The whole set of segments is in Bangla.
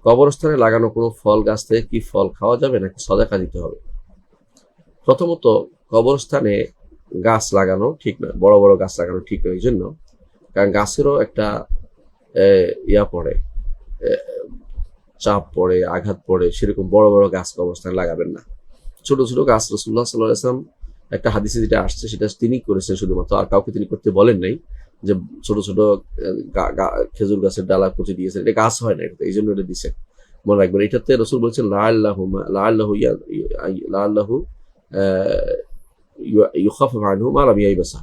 কবরস্থানে লাগানো কোনো ফল গাছ থেকে কি ফল খাওয়া যাবে নাকি সদকা দিতে হবে? প্রথমত, কবরস্থানে গাছ লাগানো ঠিক নয়, বড় বড় গাছ লাগানো ঠিক নয়। এই জন্য, কারণ গাছেরও একটা ইয়া পড়ে, চাপ পড়ে, আঘাত পড়ে, সেরকম বড় বড় গাছ কবরস্থানে লাগাবেন না। ছোট ছোট গাছ রাসূলুল্লাহ সাল্লাল্লাহু আলাইহি ওয়াসাল্লাম একটা হাদিসে যেটা আসছে সেটা তিনি করেছেন শুধুমাত্র, আর কাউকে তিনি করতে বলেন নাই। যে ছোট ছোট খেজুর গাছের ডালা পুঁতে দিয়েছেন, এটা গাছ হয় না, এটা এই জন্য এটা দিছে, মনে রাখবেন। এটাতে রসুল বলছেন লাআল্লাহু ইউখাফফ আনহু মা লাম ইয়াইবাসা,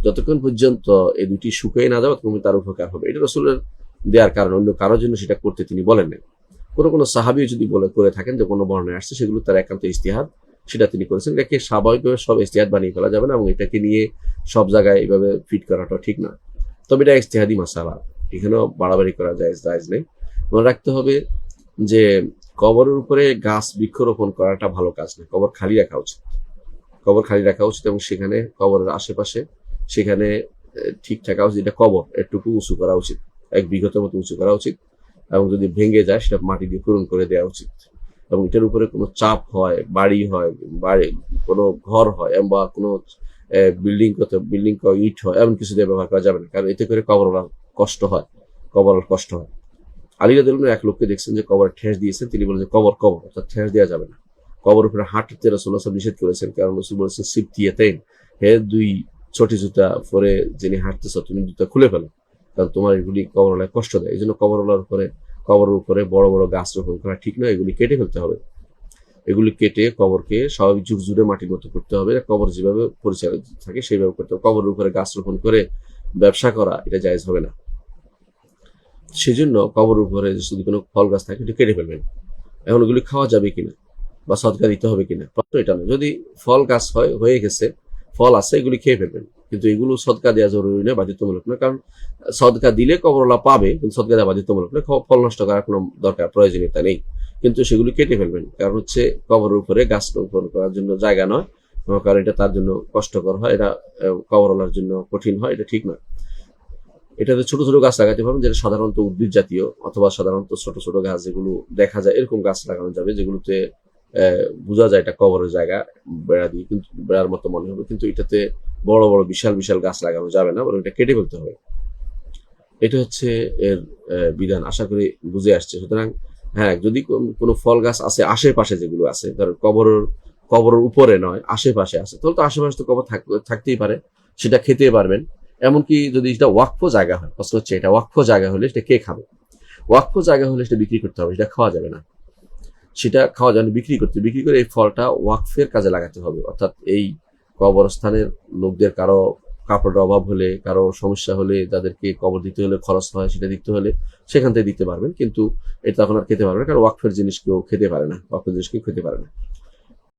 যতক্ষণ পর্যন্ত এই দুটি শুকিয়ে না যাবে ততক্ষণ তার উপকার হবে। এটা রসুলের দেওয়ার কারণ, অন্য কারোর জন্য সেটা করতে তিনি বলেন না। কোনো সাহাবী যদি করে থাকেন যে কোনো বর্ণনায় আসছে, সেগুলো তার একান্ত ইজতিহাদ, সেটা তিনি করেছেন। এটাকে স্বাভাবিকভাবে সব ইজতিহাদ বানিয়ে ফেলা যাবে না, এবং এটাকে নিয়ে সব জায়গায় এইভাবে ফিট করাটা ঠিক না। তবে এটা ইজতিহাদি মাসালা, এখানেও বাড়াবাড়ি করা জায়েজ নেই। মনে রাখতে হবে যে কবরের উপরে গাছ বৃক্ষরোপণ করাটা ভালো কাজ না। কবর খালি রাখা উচিত, এবং সেখানে কবরের আশেপাশে সেখানে ঠিক থাকা উচিত। এটা কবর একটুকু উঁচু করা উচিত, 1 বিঘতের মতো উঁচু করা উচিত, এবং যদি ভেঙে যায় সেটা মাটি দিয়ে পূরণ করে দেওয়া উচিত। এবং এটার উপরে কোনো চাপ হয়, বাড়ি হয়, কোনো ঘর হয়, বা কোনো বিল্ডিং ইট হয়, এমন কিছু দিয়ে ব্যবহার করা যাবে না, কারণ এতে করে কবরওয়ালার কষ্ট হয়। আলী রাদিয়াল্লাহু আনহু এক লোককে দেখছেন যে কবরে ঠেস দিয়েছেন, তিনি বলেন যে কবর অর্থাৎ ঠেস দেওয়া যাবে না। কবর উপরে হাঁটতে রাসূলুল্লাহ সাল্লাল্লাহু আলাইহি ওয়াসাল্লাম নিষেধ করেছেন, কারণ রাসূল বলেছেন সিবতিয়াতাইন, হে 2 ছোট জুতা পরে যিনি হাঁটতেছ, তুমি জুতা খুলে ফেলো, কারণ তোমার এগুলি কবরওয়ালায় কষ্ট দেয়। এই জন্য কবরের উপরে বড় বড় গাছ রোপণ করা ঠিক নয়, এগুলি কেটে ফেলতে হবে। এগুলি কেটে কবরকে স্বাভাবিক জুড়ে মাটির মতো করতে হবে। কবর যেভাবে পরিচালিত থাকে সেইভাবে করতে হবে। কবরের উপরে গাছ রোপণ করে ব্যবসা করা এটা জায়েজ হবে না। সেজন্য কবরের উপরে যদি কোনো ফল গাছ থাকে এটা কেটে ফেলবেন। এখন ওগুলি খাওয়া যাবে কিনা বা সদকা দিতে হবে কিনা, প্রশ্ন এটা নয়। যদি ফল গাছ হয়ে গেছে, ফল আছে, এগুলি খেয়ে ফেলবেন, কিন্তু এগুলো সদকা দেওয়া জরুরি নয়, বাধ্যতামূলক না। কারণ সদকা দিলে কবরওয়ালা পাবে, কিন্তু সদকা দেওয়া বাধ্যতামূলক না। ফল নষ্ট করার কোনো প্রয়োজনীয়তা নেই, কিন্তু সেগুলি কেটে ফেলবেন। কারণ হচ্ছে কবরের উপরে গাছ রোপণ করার জন্য জায়গা নয়, কারণ এটা তার জন্য কষ্টকর হয়, এটা কবরওয়ালার জন্য কঠিন হয়, এটা ঠিক নয়। এটাতে ছোট ছোট গাছ লাগাতে পারবেন, যেটা সাধারণত উদ্ভিদ জাতীয়, অথবা সাধারণত ছোট ছোট গাছ যেগুলো দেখা যায়, এরকম গাছ লাগানো যাবে, যেগুলোতে বোঝা যায় এটা কবরের জায়গা, বেড়া দিয়ে কিন্তু বেড়ার মতো মনে হবে, কিন্তু এটাতে বড় বড় বিশাল বিশাল গাছ লাগানো যাবে না, বরং এটা কেটে ফেলতে হবে। এটা হচ্ছে এর বিধান, আশা করি বুঝে আসছে। সুতরাং হ্যাঁ, যদি কোনো ফল গাছ আছে আশেপাশে, যেগুলো আছে ধর কবরের উপরে নয়, আশেপাশে আছে, তাহলে তো আশেপাশে তো কবর থাকতেই পারে, সেটা খেতে পারবেন। এমনকি যদি এটা ওয়াকফ জায়গা হয়, প্রশ্ন হচ্ছে এটা ওয়াকফ জায়গা হলে সেটা কে খাবে? ওয়াকফ জায়গা হলে সেটা বিক্রি করতে হবে, সেটা খাওয়া যাবে না। সেটা খাওয়া যাবে বিক্রি করে এই ফলটা ওয়াকফের কাজে লাগাতে হবে। অর্থাৎ এই কবরস্থানের লোকদের কারো কাপড়ের অভাব হলে, কারো সমস্যা হলে, যাদেরকে কবর দিতে হলে খরচ হয়, সেটা দিতে হলে সেখান থেকে দিতে পারবেন, কিন্তু এটা তখন আর খেতে পারবে না, কারণ ওয়াকফের জিনিস কেউ খেতে পারে না।